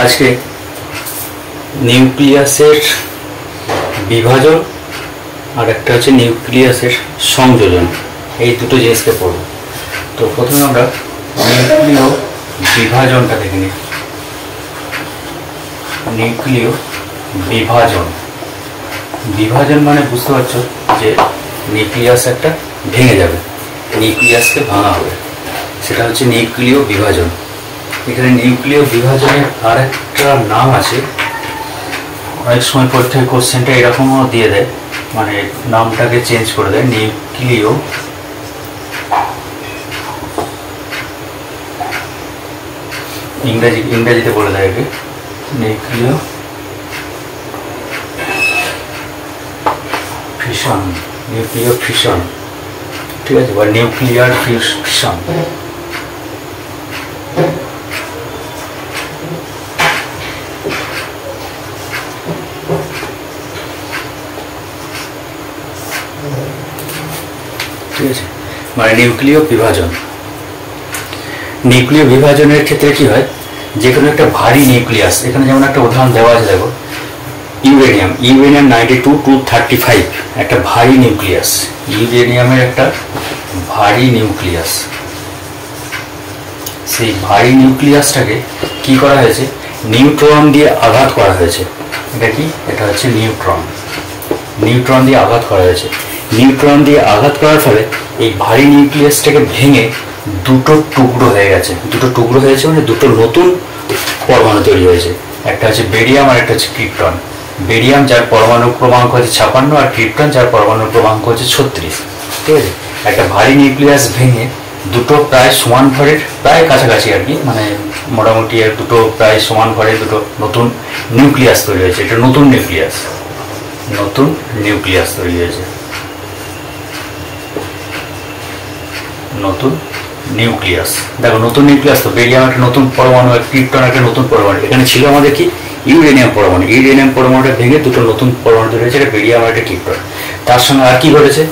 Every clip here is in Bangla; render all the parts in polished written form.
আজকে নিউক্লিয়াসের বিভাজন আর একটা হচ্ছে নিউক্লিয়াসের সংযোজন, এই দুটো জিনিসকে পড়ব। তো প্রথমে আমরা নিউক্লিয় বিভাজনটা দেখে নিই। নিউক্লিয় বিভাজন, বিভাজন মানে বুঝতে পারছো যে নিউক্লিয়াস একটা ভেঙে যাবে, নিউক্লিয়াসকে ভাঙা হবে, সেটা হচ্ছে নিউক্লিয় বিভাজন। এখানে নিউক্লিয় বিভাজনের আর একটা নাম আছে, অনেক সময় পরীক্ষায় কোশ্চেনটা এরকমও দিয়ে দেয়, মানে নামটাকে চেঞ্জ করে দেয়, নিউক্লিয় ইংরেজিতে বলে দেয় আগে নিউক্লিয় ফিশন, নিউক্লিয় ফিশন, ঠিক আছে, বা নিউক্লিয়ার ফিশন। ঠিক আছে, মানে নিউক্লিয় বিভাজন। নিউক্লিয় বিভাজনের ক্ষেত্রে কি হয়, যে কোনো একটা ভারী নিউক্লিয়াস, এখানে যেমন একটা উদাহরণ দেওয়া আছে, দেখো ইউরেনিয়াম 92-235 একটা ভারী নিউক্লিয়াস, ইউরেনিয়ামের একটা ভারী নিউক্লিয়াস। সেই ভারী নিউক্লিয়াসটাকে কি করা হয়েছে, নিউট্রন দিয়ে আঘাত করা হয়েছে। এটা কি, এটা হচ্ছে নিউট্রন, নিউট্রন দিয়ে আঘাত করা হয়েছে। নিউট্রন দিয়ে আঘাত করার ফলে এই ভারী নিউক্লিয়াসটাকে ভেঙে দুটো টুকরো হয়ে গেছে, দুটো টুকরো হয়েছে মানে দুটো নতুন পরমাণু তৈরি হয়েছে, একটা হচ্ছে বেরিয়াম আর একটা হচ্ছে ক্রিপ্টন। বেরিয়াম যার পরমাণু ক্রমাঙ্ক হচ্ছে 56 আর ক্রিপ্টন যার পরমাণু ক্রমাঙ্ক হচ্ছে 36। ঠিক আছে, একটা ভারী নিউক্লিয়াস ভেঙে দুটো প্রায় সমান ভরের, প্রায় কাছাকাছি আর কি, মানে মোটামুটি দুটো প্রায় সমান ভরের দুটো নতুন নিউক্লিয়াস তৈরি হয়েছে। এটা নতুন নিউক্লিয়াস, নতুন নিউক্লিয়াস তৈরি হয়েছে, নতুন নিউক্লিয়াস। দেখো নতুন নিউক্লিয়াস তো, বেরিয়াম একটা নতুন পরমাণু, ক্রিপ্টন একটা নতুন পরমাণু। এখানে ছিল আমাদের কি, ইউরেনিয়াম পরমাণু। ইউরেনিয়াম পরমাণুটা ভেঙে দুটো নতুন পরমাণু তৈরি হয়েছে, এটা বেরিয়াম আর একটা ক্রিপ্টন। তার সঙ্গে আর কি ঘটেছে,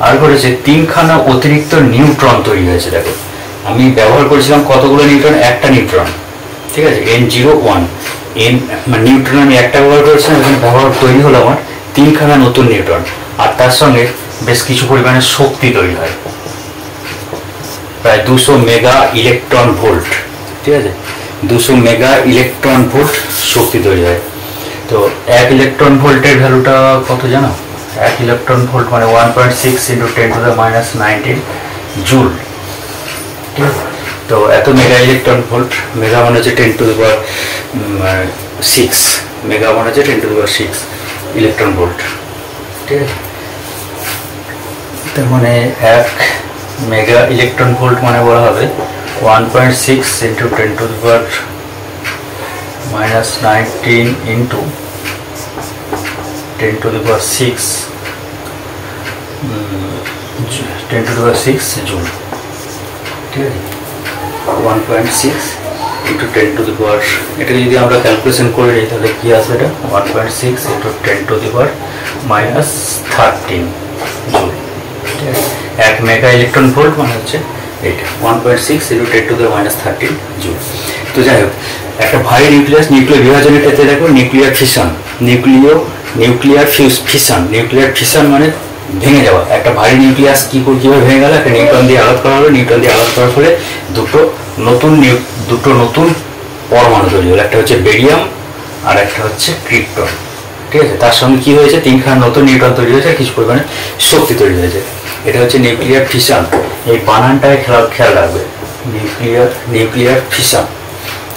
আর ঘটেছে তিনখানা অতিরিক্ত নিউট্রন তৈরি হয়েছে। দেখো আমি ব্যবহার করেছিলাম কতগুলো নিউট্রন, একটা নিউট্রন, ঠিক আছে, N01 মানে নিউট্রন আমি একটা ব্যবহার করেছিলাম, এখানে ব্যবহার তৈরি হলো আমার তিনখানা নতুন নিউট্রন, আর তার সঙ্গে বেশ কিছু পরিমাণে শক্তি তৈরি হয়, প্রায় 200 মেগা ইলেকট্রন ভোল্ট। ঠিক আছে, 200 মেগা ইলেকট্রন ভোল্ট শক্তি তৈরি হয়। তো 1 ইলেকট্রন ভোল্টের ভ্যালুটা কত জানো, 1 ইলেকট্রন ভোল্ট মানে 1.6 × 10⁻⁻19 জুল। ঠিক আছে, তো এত মেগা ইলেকট্রন ভোল্ট, মেগা মানে হচ্ছে 10⁻6, মেগা মানে হচ্ছে 10⁻6 ইলেকট্রন ভোল্ট। ঠিক আছে, তার মানে 1 মেগা ইলেকট্রন ভোল্ট মানে বলা হবে 1.6 × 10⁻⁻19 × 10⁻6 জুল। ঠিক আছে, 1.6 × 10⁻, এটাকে যদি আমরা ক্যালকুলেশন করে নিই তাহলে কি আসবে, এটা 1.6 × 10⁻⁻13 জুল। ঠিক আছে, 1 মেগা ইলেকট্রন ভোল্ট মানে হচ্ছে এটা 1.6 × 10⁻13 জুল। তো যাই হোক, একটা ভারী নিউক্লিয়াস, নিউক্লিয় বিভাজনের ক্ষেত্রে দেখো nuclear fission, nuclear fission, nuclear fission মানে ভেঙে যাওয়া। একটা ভারী নিউক্লিয়াস কিভাবে ভেঙে গেল, একটা নিউট্রন দিয়ে আঘাত করা হলো, নিউট্রন দিয়ে আঘাত করার ফলে দুটো নতুন পরমাণু তৈরি হলো, একটা হচ্ছে বেরিয়াম আর একটা হচ্ছে ক্রিপ্টন। ঠিক আছে, তার সঙ্গে কি হয়েছে, তিনখানা নতুন নিউট্রন তৈরি হয়েছে, কিছু পরিমাণে শক্তি তৈরি হয়েছে। এটা হচ্ছে নিউক্লিয়ার ফিশন। এই বানানটায় খেয়াল রাখবে, নিউক্লিয়ার ফিশন।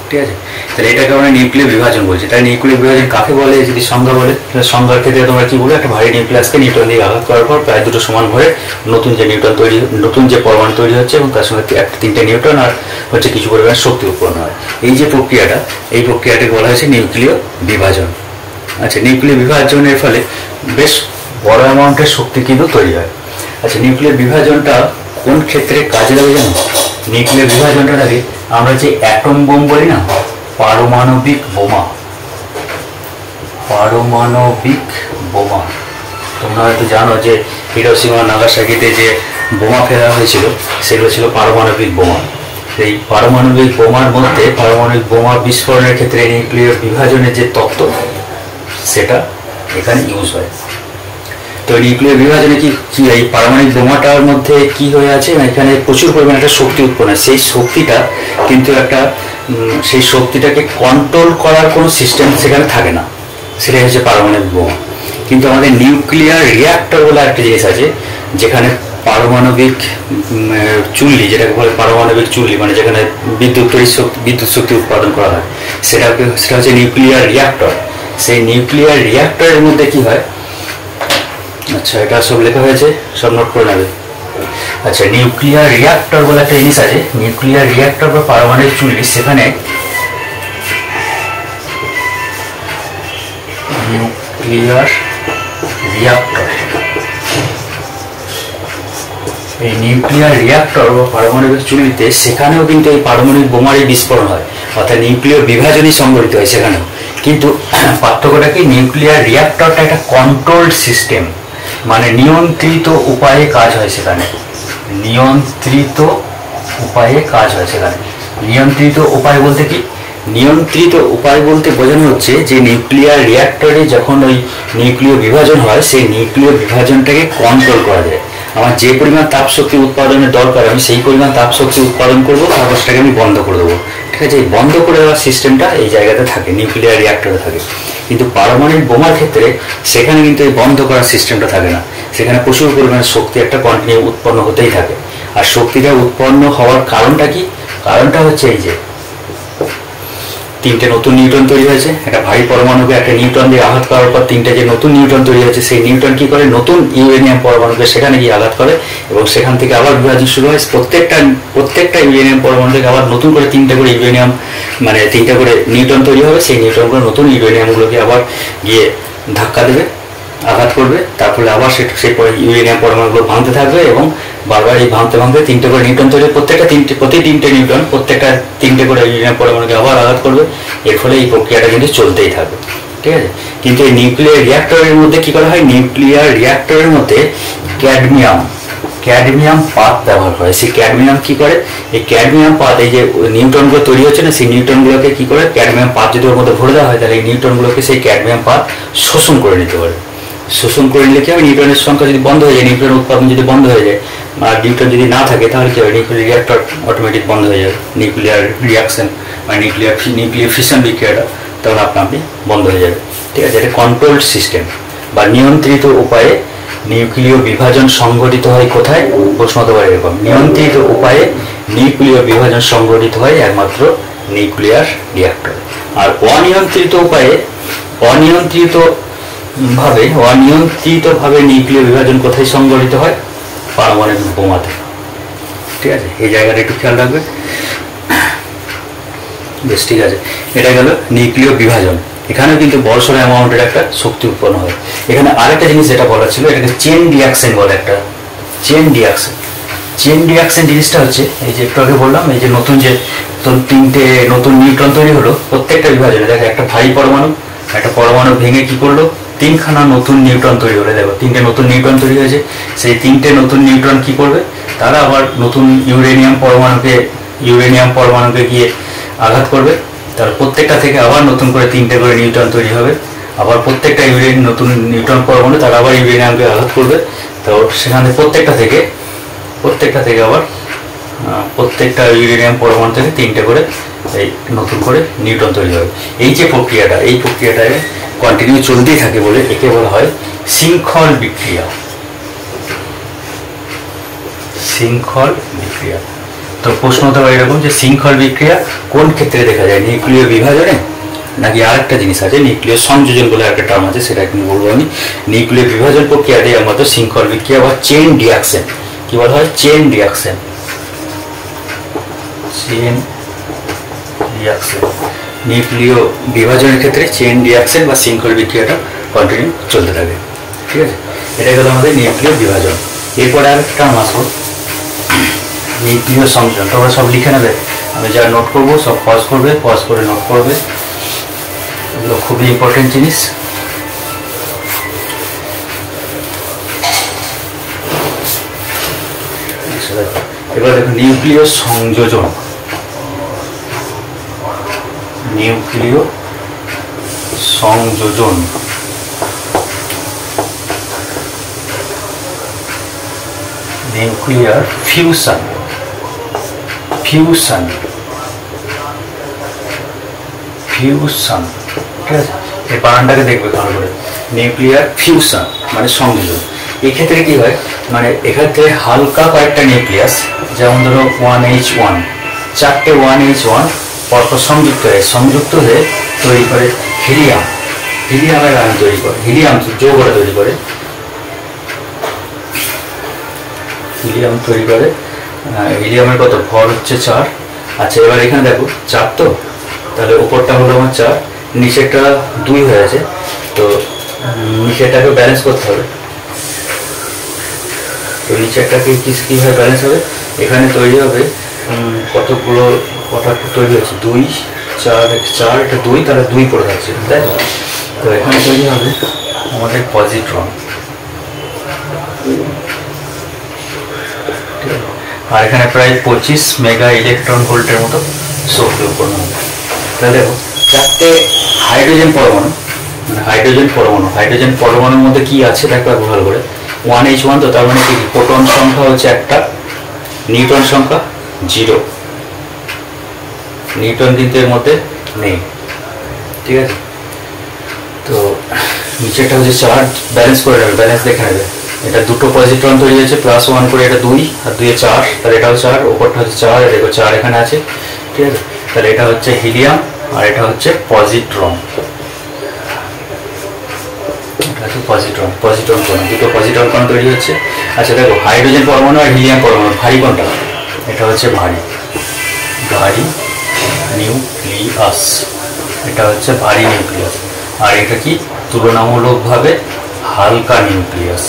ঠিক আছে, তাহলে এটাকে আমরা নিউক্লিয় বিভাজন বলছি। তাই নিউক্লিয় বিভাজন কাকে বলে যদি সংজ্ঞা বলে, সংজ্ঞার ক্ষেত্রে তোমরা কি বলে, একটা ভারী নিউক্লিয়াসকে নিউট্রন দিয়ে আঘাত করার পর প্রায় দুটো সমান ভরে নতুন যে নিউট্রন তৈরি, নতুন যে পরমাণু তৈরি হচ্ছে এবং তার সঙ্গে একটা 3টে নিউট্রন আর হচ্ছে কিছু পরিমাণে শক্তি উৎপন্ন হয়। এই যে প্রক্রিয়াটা, এই প্রক্রিয়াটাকে বলা হয়েছে নিউক্লিয় বিভাজন। আচ্ছা, নিউক্লিয় বিভাজনের ফলে বেশ বড় অ্যামাউন্টের শক্তি কিন্তু তৈরি হয়। আচ্ছা, নিউক্লিয় বিভাজনটা কোন ক্ষেত্রে কাজে লাগে জানো, নিউক্লিয় বিভাজনটা লাগে আমরা যে অ্যাটম বোম বলি না, পারমাণবিক বোমা, পারমাণবিক বোমা। তোমরা হয়তো জানো যে হিরোশিমা নাগাসাকিতে যে বোমা ফেলা হয়েছিল সেগুলো ছিল পারমাণবিক বোমা। এই পারমাণবিক বোমার মধ্যে পারমাণবিক বোমা বিস্ফোরণের ক্ষেত্রে নিউক্লিয় বিভাজনের যে তত্ত্ব সেটা এখানে ইউজ হয়। তো নিউক্লিয় বিভাজনে কি এই পারমাণবিক বোমাটার মধ্যে কি হয়ে আছে, এখানে প্রচুর পরিমাণে একটা শক্তি উৎপন্ন হয়। সেই শক্তিটা কিন্তু একটা সেই শক্তিটাকে কন্ট্রোল করার কোনো সিস্টেম সেখানে থাকে না, সেটাই হচ্ছে পারমাণবিক বোমা। কিন্তু আমাদের নিউক্লিয়ার রিয়াক্টর বলে একটা জিনিস আছে, যেখানে পারমাণবিক চুল্লি, যেটাকে বলে পারমাণবিক চুল্লি, মানে যেখানে বিদ্যুৎ শক্তি উৎপাদন করা হয়, সেটা হচ্ছে নিউক্লিয়ার রিয়াক্টর। সেই নিউক্লিয়ার রিয়াক্টরের মধ্যে কি হয়, আচ্ছা এটা সব লেখা হয়েছে, সব নোট করে নেবে। আচ্ছা, নিউক্লিয়ার রিয়াক্টর বলে একটা জিনিস আছে, নিউক্লিয়ার রিয়াক্টর বা পারমাণবিক চুল্লি, সেখানে নিউক্লিয়ার রিয়াক্টর, এই নিউক্লিয়ার রিয়াক্টর বা পারমাণবিক চুল্লিতে সেখানেও কিন্তু এই পারমাণবিক বোমারই বিস্ফোরণ হয়, অর্থাৎ নিউক্লিয় বিভাজনই সংঘটিত হয় সেখানেও। কিন্তু পার্থক্যটা কি, নিউক্লিয়ার রিয়াক্টরটা একটা কন্ট্রোলড সিস্টেম, মানে নিয়ন্ত্রিত উপায়ে কাজ হয় সেখানে, নিয়ন্ত্রিত উপায়ে কাজ হয় সেখানে। নিয়ন্ত্রিত উপায় বলতে কি, নিয়ন্ত্রিত উপায় বলতে বোঝানো হচ্ছে যে নিউক্লিয়ার রিয়াক্টরে যখন ওই নিউক্লিয় বিভাজন হয়, সেই নিউক্লিয় বিভাজনটাকে কন্ট্রোল করা যায়। আমার যে পরিমাণ তাপ শক্তি উৎপাদনের দরকার, আমি সেই পরিমাণ তাপ শক্তি উৎপাদন করবো, তারপর সেটাকে আমি বন্ধ করে দেবো। ঠিক আছে, এই বন্ধ করে দেওয়ার সিস্টেমটা এই জায়গাতে থাকে, নিউক্লিয়ার রিয়াক্টরে থাকে। কিন্তু পারমাণবিক বোমার ক্ষেত্রে সেখানে কিন্তু এই বন্ধ করার সিস্টেমটা থাকে না, সেখানে প্রচুর পরিমাণে শক্তি একটা কন্টিনিউ উৎপন্ন হতেই থাকে। আর শক্তিটা উৎপন্ন হওয়ার কারণটা কি, কারণটা হচ্ছে এই যে তিনটে নতুন নিউট্রন তৈরি হয়েছে, একটা ভারী পরমাণুকে একটা নিউট্রন দিয়ে আঘাত করার পর তিনটে যে নতুন নিউট্রন তৈরি হয়েছে, সেই নিউট্রন কি করে, নতুন ইউরেনিয়াম পরমাণুকে সেখানে গিয়ে আঘাত করে, এবং সেখান থেকে আবার বিভাজন শুরু হয়। প্রত্যেকটা ইউরেনিয়াম পরমাণু থেকে আবার নতুন করে তিনটে করে ইউরেনিয়াম, মানে তিনটে করে নিউট্রন তৈরি হবে। সেই নিউট্রনগুলো নতুন ইউরেনিয়ামগুলোকে আবার গিয়ে ধাক্কা দেবে, আঘাত করবে, তারপরে আবার সেই ইউরেনিয়াম পরমাণুগুলো ভাঙতে থাকবে, এবং বারবার এই ভাঙতে ভাঙতে তিনটে করে নিউট্রন তৈরি, প্রতি তিনটে নিউট্রন প্রত্যেকটা তিনটে করে ইউরেনিয়াম পরমাণুকে আবার আঘাত করবে। এর ফলে এই প্রক্রিয়াটা কিন্তু চলতেই থাকবে। ঠিক আছে, কিন্তু এই নিউক্লিয়ার রিয়াক্টরের মধ্যে কি করা হয়, নিউক্লিয়ার রিয়াক্টরের মধ্যে ক্যাডমিয়াম পাত ব্যবহার করে। সেই ক্যাডমিয়াম কি করে, এই ক্যাডমিয়াম পাত, এই যে নিউট্রনগুলো তৈরি হচ্ছে না, সেই নিউট্রনগুলোকে কি করে, ক্যাডমিয়াম পাত যদি ওর মধ্যে ভরে দেওয়া হয়, তাহলে এই নিউট্রনগুলোকে সেই ক্যাডমিয়াম পাত শোষণ করে নিতে পারে। শোষণ করে নিলে কি হবে, নিউট্রনের সংখ্যা যদি বন্ধ হয়ে যায়, নিউট্রন উৎপাদন যদি বন্ধ হয়ে যায়, আর নিউট্রন যদি না থাকে, তাহলে কি হবে, নিউক্লিয়ার রিয়াক্টর অটোমেটিক বন্ধ হয়ে যাবে, নিউক্লিয়ার রিয়াকশন বা নিউক্লিয়ার ফিশন বিক্রিয়াটা তখন আপনি বন্ধ হয়ে যাবে। ঠিক আছে, এটা কন্ট্রোলড সিস্টেম বা নিয়ন্ত্রিত উপায়ে নিউক্লিয় বিভাজন সংঘটিত হয় কোথায়, প্রশ্ন হতে পারে এরকম, নিয়ন্ত্রিত উপায়ে নিউক্লিয় বিভাজন সংঘটিত হয় একমাত্র নিউক্লিয়ার রিয়াক্টর। আর অনিয়ন্ত্রিত উপায়ে অনিয়ন্ত্রিতভাবে নিউক্লিয় বিভাজন কোথায় সংঘটিত হয়, পারমাণবিক বোমাতে। ঠিক আছে, এই জায়গাটা একটু খেয়াল রাখবে। বেশ, ঠিক আছে, এটা গেল নিউক্লিয় বিভাজন। এখানেও কিন্তু বড়সড় অ্যামাউন্টের একটা শক্তি উৎপন্ন হয়। এখানে আরেকটা জিনিস যেটা বলার ছিল, এটাকে চেন রিয়াকশন বলে, একটা চেন রিয়াকশন জিনিসটা হচ্ছে এই যে একটু আগে বললাম, এই যে নতুন যে তিনটে নতুন নিউট্রন তৈরি হলো, প্রত্যেকটা বিভাজনে দেখো একটা ভারী পরমাণু ভেঙে কি করলো, তিনখানা নতুন নিউট্রন তৈরি হলো। দেখো তিনটে নতুন নিউট্রন তৈরি হয়েছে, সেই তিনটে নতুন নিউট্রন কি করবে, তারা আবার নতুন ইউরেনিয়াম পরমাণুকে গিয়ে আঘাত করবে, তার প্রত্যেকটা থেকে আবার নতুন করে তিনটে করে নিউট্রন তৈরি হবে, আবার প্রত্যেকটা নতুন নিউট্রন পরমাণু তারা আবার ইউরেনিয়ামকে আঘাত করবে, তো সেখানে প্রত্যেকটা থেকে আবার প্রত্যেকটা ইউরেনিয়াম পরমাণু থেকে তিনটে করে এই নতুন করে নিউট্রন তৈরি হবে। এই যে প্রক্রিয়াটায় কন্টিনিউ চলতেই থাকে বলে একে বলা হয় শৃঙ্খল বিক্রিয়া। তো প্রশ্ন হতে পারে এরকম যে শৃঙ্খল বিক্রিয়া কোন ক্ষেত্রে দেখা যায়, নিউক্লিয় বিভাজনে নাকি আরেকটা জিনিস আছে, নিউক্লিয় সংযোজন বলে একটা টার্ম আছে, সেটা কিন্তু বলবো আমি। নিউক্লিয় বিভাজন প্রক্রিয়াটাই আমাদের শৃঙ্খল বিক্রিয়া বা চেইন রিয়াকশন। কি বলা হয়, চেইন রিয়াকশন। নিউক্লিয় বিভাজনের ক্ষেত্রে চেইন রিয়াকশন বা শৃঙ্খল বিক্রিয়াটা কন্টিনিউ চলতে থাকে। ঠিক আছে, এটা গেল আমাদের নিউক্লিয় বিভাজন। এরপরে আরেকটা টার্ম আসবো নিউক্লিয় সংযোজন। তোমরা সব লিখে নেবে, আমি যা নোট করবো সব পজ করে নোট করবে, এগুলো খুবই ইম্পর্টেন্ট জিনিস। এবার দেখো নিউক্লিয় সংযোজন। নিউক্লিয় সংযোজন, নিউক্লিয়ার ফিউশন, ফিউশন, ফিউশন, ঠিক আছে? এই বানানটাকে দেখবে ভালো করে, নিউক্লিয়ার ফিউশন মানে সংযোজন। এক্ষেত্রে কি হয়, মানে এক্ষেত্রে হালকা কয়েকটা নিউক্লিয়াস, যেমন ধরো 1H1, 4টে 1H1 পরপর সংযুক্ত হয়ে তৈরি করে হিলিয়াম, হিলিয়ামের আয়ন তৈরি করে, হিলিয়াম যৌগটা তৈরি করে, হিলিয়াম তৈরি করে। হিলিয়ামের কত ভর হচ্ছে 4। আচ্ছা এবার এখানে দেখো 4 তো, তাহলে উপরটা হলো আমার 4, নিচেরটা 2 হয়ে আছে, তো নিচেরটাকে ব্যালেন্স করতে হবে। তো নিচেরটাকে কীভাবে ব্যালেন্স হবে, এখানে তৈরি হবে কতগুলো, কটা তৈরি হচ্ছে 2, 4, 4, এটা 2, তাহলে 2 পড়ে থাকছে, তাই তো? তো এখানে তৈরি হবে আমাদের পজিট্রন, আর এখানে প্রায় 25 মেগা ইলেকট্রন ভোল্টের মতো শক্তি উৎপন্ন হবে। তাহলে দেখো 4টে হাইড্রোজেন পরমাণু, মানে হাইড্রোজেন পরমাণুর মধ্যে কি আছে দেখো ভালো করে। 1H1 তো, তার মানে কি প্রোটন সংখ্যা হচ্ছে 1টা, নিউট্রন সংখ্যা 0, নিউট্রন কিন্তু এর মধ্যে নেই, ঠিক আছে? তো নিচেরটা হচ্ছে 4, ব্যালেন্স করে নেবে, ব্যালেন্স দেখে নেবে। এটা দুটো পজিট্রন তৈরি হয়েছে, +1 করে, এটা 2 আর 2 এ 4, তাহলে এটাও 4, ওপরটা হচ্ছে 4, দেখো 4 এখানে আছে, ঠিক আছে? তাহলে এটা হচ্ছে হিলিয়াম আর এটা হচ্ছে পজিট্রন, এটা হচ্ছে পজিট্রন, পজিট্রন কণা, দুটো পজিট্রন কণা তৈরি হচ্ছে। আচ্ছা দেখো হাইড্রোজেন পরমাণু আর হিলিয়াম পরমাণু ভারী কোনটা, এটা হচ্ছে ভারী, ভারী নিউক্লিয়াস, এটা হচ্ছে ভারী নিউক্লিয়াস, আর এটা কি তুলনামূলকভাবে হালকা নিউক্লিয়াস,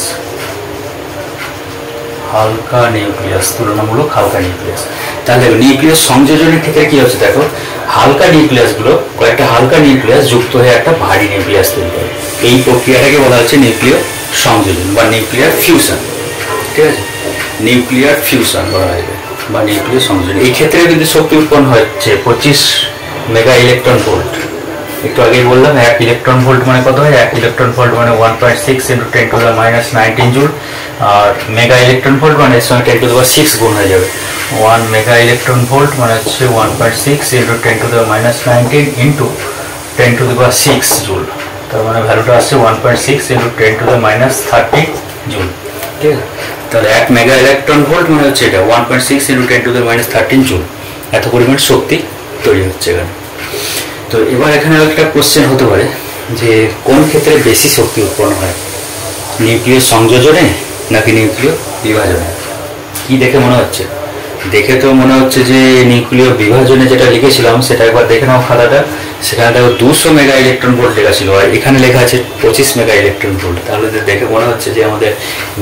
হালকা নিউক্লিয়াস, তুলনামূলক হালকা নিউক্লিয়াস। তাহলে নিউক্লিয়াস সংযোজনের ক্ষেত্রে কি হচ্ছে দেখো, হালকা নিউক্লিয়াসগুলো, কয়েকটা হালকা নিউক্লিয়াস যুক্ত হয়ে একটা ভারী নিউক্লিয়াস তৈরি করে, এই প্রক্রিয়াটাকে বলা হচ্ছে নিউক্লিয় সংযোজন বা নিউক্লিয়ার ফিউশন, ঠিক আছে? নিউক্লিয়ার ফিউশন বলা হয় বা নিউক্লিয় সংযোজন। এই ক্ষেত্রে কিন্তু শক্তি উৎপন্ন হচ্ছে 25 মেগা ইলেকট্রন ভোল্ট। একটু আগেই বললাম 1 ইলেকট্রন ভোল্ট মানে কত হয়, 1 ইলেকট্রন ভোল্ট মানে 1.6 × 10⁻⁹ জুল, আর মেগা ইলেকট্রন ভোল্ট মানে এর সঙ্গে 10⁻6 গুণ হয়ে যাবে। 1 মেগা ইলেকট্রন ভোল্ট মানে হচ্ছে 1.6 × 10⁻⁹ × 10⁻6 জুল, তার মানে ভ্যালুটা আসছে 1.6 × 10⁻30 জুল, ঠিক আছে? তাহলে 1 মেগা ইলেকট্রন ভোল্ট মানে হচ্ছে এটা 1.6 × 10⁻30 জুল, এত পরিমাণ শক্তি তৈরি হচ্ছে এখানে। তো এবার এখানে একটা কোশ্চেন হতে পারে যে কোন ক্ষেত্রে বেশি শক্তি উৎপন্ন হয়, নিউক্লিয় সংযোজনে নাকি নিউক্লিয় বিভাজনে? কি দেখে মনে হচ্ছে? দেখে তো মনে হচ্ছে যে নিউক্লিয় বিভাজনে যেটা লিখেছিলাম সেটা একবার দেখে নাও খাতাটা, সেখানে দেখো 200 মেগা ইলেকট্রন ভোল্ট লেখা ছিল, আর এখানে লেখা আছে 25 মেগা ইলেকট্রন ভোল্ট। তাহলে দেখে মনে হচ্ছে যে আমাদের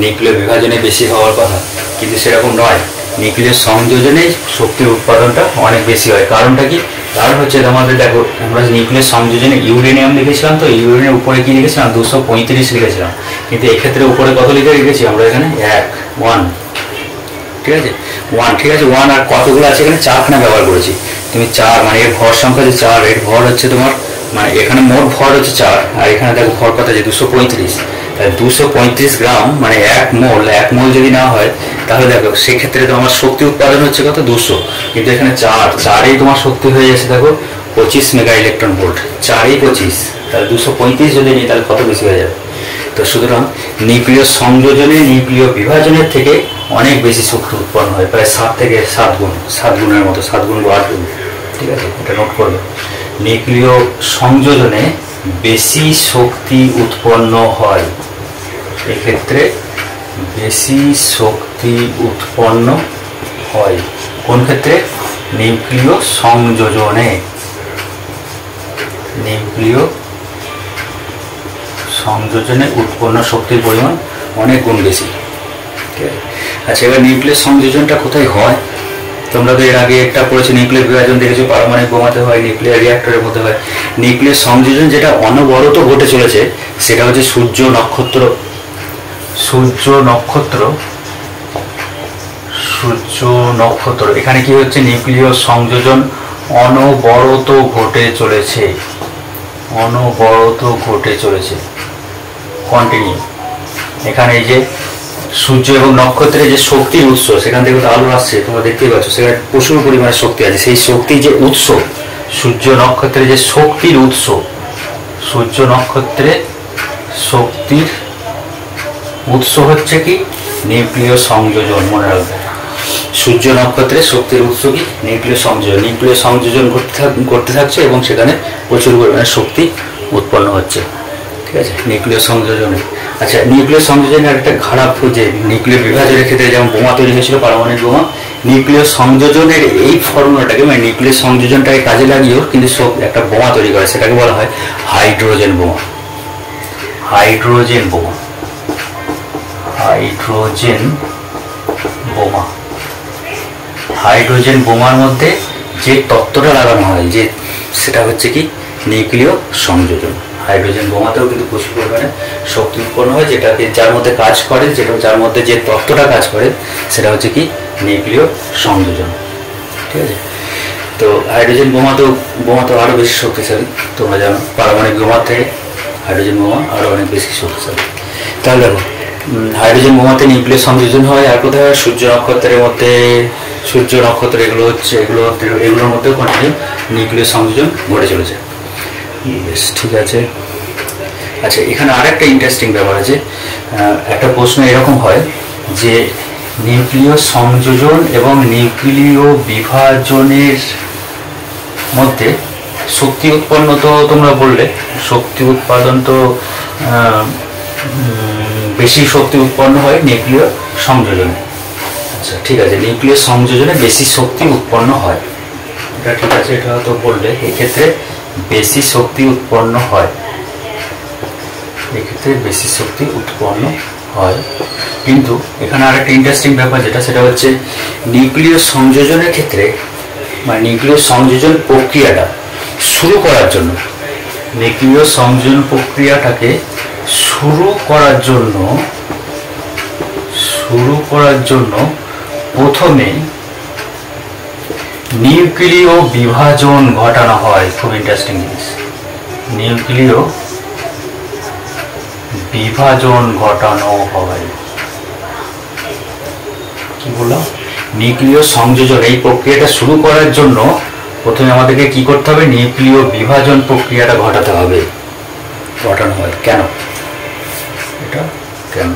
নিউক্লিয় বিভাজনে বেশি হওয়ার কথা, কিন্তু সেরকম নয়, নিউক্লিয় সংযোজনে শক্তির উৎপাদনটা অনেক বেশি হয়। কারণটা কি? কারণ হচ্ছে আমাদের দেখো, আমরা নিউক্লিয়ার সংযোজনে ইউরেনিয়াম লিখেছিলাম, তো ইউরেনিয়াম উপরে কি লিখেছিলাম 235 লিখেছিলাম, কিন্তু এক্ষেত্রে উপরে কত লিখে রেখেছি আমরা এখানে 1, ঠিক আছে? 1, ঠিক আছে? 1 আর কতগুলো আছে এখানে 4খানা ব্যবহার করেছি, তুমি 4 মানে এর ভর সংখ্যা যে 4, এর ভর হচ্ছে তোমার, মানে এখানে মোট ভর হচ্ছে 4, আর এখানে দেখো ভর কত আছে 235, তাহলে 235 গ্রাম মানে 1 মোল যদি না হয়, তাহলে দেখো সেক্ষেত্রে তো আমার শক্তি উৎপাদন হচ্ছে কত 200, কিন্তু এখানে 4এই তোমার শক্তি হয়ে যাচ্ছে দেখো 25 মেগা ইলেকট্রন ভোল্ট, 4এই 25, তাহলে 235 যদি নিই তাহলে কত বেশি হয়ে যাবে। তো সুতরাং নিউক্লিয় সংযোজনে নিউক্লিয় বিভাজনের থেকে অনেক বেশি শক্তি উৎপন্ন হয়, প্রায় 7 থেকে 7 গুণ, 7 গুণের মতো, 7 গুণ বা 8 গুণ, ঠিক আছে? এটা নোট করবে, নিউক্লিয় সংযোজনে বেশি শক্তি উৎপন্ন হয়, এক্ষেত্রে বেশি শক্তি উৎপন্ন হয় কোন ক্ষেত্রে? নিউক্লিয় সংযোজনে, নিউক্লিয় সংযোজনে উৎপন্ন শক্তির পরিমাণ অনেক গুণ বেশি, ঠিক আছে? আচ্ছা এবার নিউক্লিয়ার সংযোজনটা কোথায় হয়? তোমরা তো এর আগে একটা পড়েছো, নিউক্লিয়ার বিভাজন দেখেছো, পারমাণবিক বোমাতে হয়, নিউক্লিয়ার রিঅ্যাক্টরের মধ্যে হয়। নিউক্লিয়ার সংযোজন যেটা অনবরত ঘটে চলেছে সেটা হচ্ছে সূর্য নক্ষত্র, সূর্য নক্ষত্র, এখানে কি হচ্ছে নিউক্লিয় সংযোজন অনবরত ঘটে চলেছে, অনবরত ঘটে চলেছে, কন্টিনিউ। এখানে এই যে সূর্য এবং নক্ষত্রের যে শক্তির উৎস, সেখান থেকে তো আলো আসছে, তোমরা দেখতেই পাচ্ছ, সেখানে প্রচুর পরিমাণে শক্তি আছে। সেই শক্তির যে উৎস, সূর্য নক্ষত্রের যে শক্তির উৎস, সূর্য নক্ষত্রের শক্তির উৎস হচ্ছে কি নিউক্লিয় সংযোজন। মনে রাখবে, সূর্য নক্ষত্রের শক্তির উৎস কি নিউক্লিয় সংযোজন। নিউক্লিয় সংযোজন করতে থাকছে এবং সেখানে প্রচুর পরিমাণে শক্তি উৎপন্ন হচ্ছে। ঠিক আছে, নিউক্লিয় সংযোজনে। আচ্ছা, নিউক্লিয় সংযোজনের একটা খারাপ যে নিউক্লিয় বিভাজনের ক্ষেত্রে যেমন বোমা তৈরি হয়েছিল, পারমাণবিক বোমা, নিউক্লিয় সংযোজনের এই ফর্মুলাটাকে মানে নিউক্লিয় সংযোজনটাকে কাজে লাগিয়েও কিন্তু একটা বোমা তৈরি করে, সেটাকে বলা হয় হাইড্রোজেন বোমা। হাইড্রোজেন বোমা, হাইড্রোজেন বোমা। হাইড্রোজেন বোমার মধ্যে যে তত্ত্বটা লাগানো হয় যে সেটা হচ্ছে কি নিউক্লিয় সংযোজন। হাইড্রোজেন বোমাতেও কিন্তু প্রচুর পরিমাণে শক্তি উৎপন্ন হয়, যেটাকে যার মধ্যে কাজ করে, যেটা যার মধ্যে যে তত্ত্বটা কাজ করে সেটা হচ্ছে কি নিউক্লিয় সংযোজন। ঠিক আছে, তো হাইড্রোজেন বোমা তো আরও বেশি শক্তিশালী, তোমরা জানো, পারমাণবিক বোমার থেকে হাইড্রোজেন বোমা আরও অনেক বেশি শক্তিশালী। তাহলে দেখো, হাইড্রোজেন বোমাতে নিউক্লিয় সংযোজন হয়। আর কোথায় হয়? সূর্য নক্ষত্রের মধ্যে, সূর্য নক্ষত্র এগুলো হচ্ছে, এগুলোর মধ্যেও কন্টিনিউ নিউক্লিয় সংযোজন ঘটে চলেছে। বেশ, ঠিক আছে। আচ্ছা, এখানে আরেকটা ইন্টারেস্টিং ব্যাপার আছে। একটা প্রশ্ন এরকম হয় যে নিউক্লিয় সংযোজন এবং নিউক্লিয় বিভাজনের মধ্যে শক্তি উৎপন্ন, তো তোমরা বললে শক্তি উৎপাদন তো বেশি শক্তি উৎপন্ন হয় নিউক্লিয় সংযোজনে। আচ্ছা, ঠিক আছে, নিউক্লিয় সংযোজনে বেশি শক্তি উৎপন্ন হয়, এটা ঠিক আছে, এটা তো বললে। এক্ষেত্রে বেশি শক্তি উৎপন্ন হয়, এক্ষেত্রে বেশি শক্তি উৎপন্ন হয়। কিন্তু এখানে আরেকটা ইন্টারেস্টিং ব্যাপার যেটা, সেটা হচ্ছে নিউক্লিয় সংযোজনের ক্ষেত্রে মানে নিউক্লিয় সংযোজন প্রক্রিয়াটা শুরু করার জন্য, নিউক্লিয় সংযোজন প্রক্রিয়াটাকে শুরু করার জন্য প্রথমে নিউক্লিয় বিভাজন ঘটানো হয়। খুব ইন্টারেস্টিং জিনিস, নিউক্লিয় বিভাজন ঘটানো হয়। কি বললাম? নিউক্লিয় সংযোজন এই প্রক্রিয়াটা শুরু করার জন্য প্রথমে আমাদেরকে কি করতে হবে? নিউক্লিয় বিভাজন প্রক্রিয়াটা ঘটানো হয়। কেন? এটা কেন?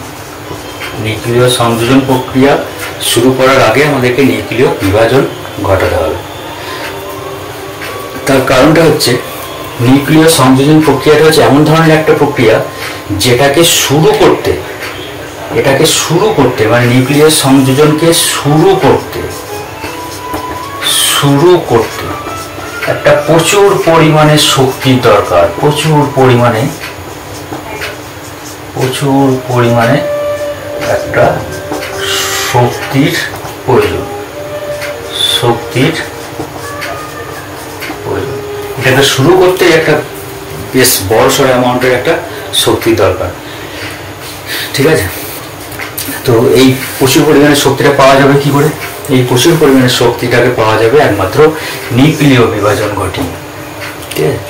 নিউক্লিয় সংযোজন প্রক্রিয়া শুরু করার আগে আমাদেরকে নিউক্লিয় বিভাজন ঘটাতে হবে। তার কারণটা হচ্ছে নিউক্লিয় সংযোজন প্রক্রিয়াটা হচ্ছে এমন ধরনের একটা প্রক্রিয়া যেটাকে শুরু করতে মানে নিউক্লিয় সংযোজনকে শুরু করতে একটা প্রচুর পরিমাণে শক্তির দরকার, প্রচুর পরিমাণে একটা শক্তির প্রয়োজন। এটাকে শুরু করতে একটা বেশ বড়সড় অ্যামাউন্টের একটা শক্তির দরকার। ঠিক আছে, তো এই প্রচুর পরিমাণে শক্তিটা পাওয়া যাবে কি করে? এই প্রচুর পরিমাণে শক্তিটাকে পাওয়া যাবে একমাত্র নিউক্লিয় বিভাজন ঘটিয়ে। ঠিক আছে,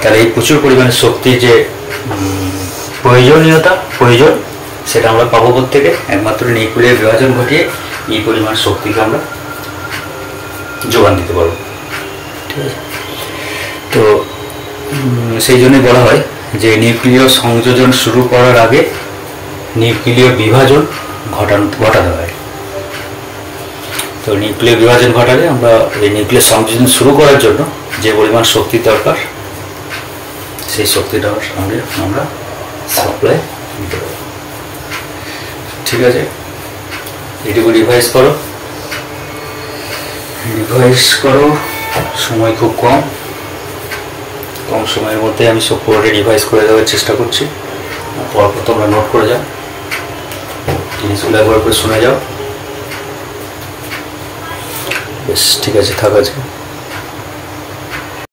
তাহলে এই প্রচুর পরিমাণে শক্তির যে প্রয়োজন সেটা আমরা পাবো থেকে একমাত্র নিউক্লিয় বিভাজন ঘটিয়ে এই পরিমাণ শক্তিকে আমরা যোগান দিতে পারবো। ঠিক আছে, তো সেই জন্যই বলা হয় যে নিউক্লিয় সংযোজন শুরু করার আগে নিউক্লিয় বিভাজন ঘটাতে হয়। তো নিউক্লিয় বিভাজন ঘটালে আমরা এই নিউক্লিয় সংযোজন শুরু করার জন্য যে পরিমাণ শক্তির দরকার সেই শক্তিটার সঙ্গে আমরা সাপ্লাই দিতে পারি। ঠিক আছে, এটুকু রিভাইজ করো। সময় খুব কম সময়ের মধ্যে আমি সব পুরোটা রিভাইজ করে দেওয়ার চেষ্টা করছি। পরপর তোমরা নোট করে যাও, জিনিসগুলো একবার করে শুনে যাও। বেশ, ঠিক আছে, থাক আজকে।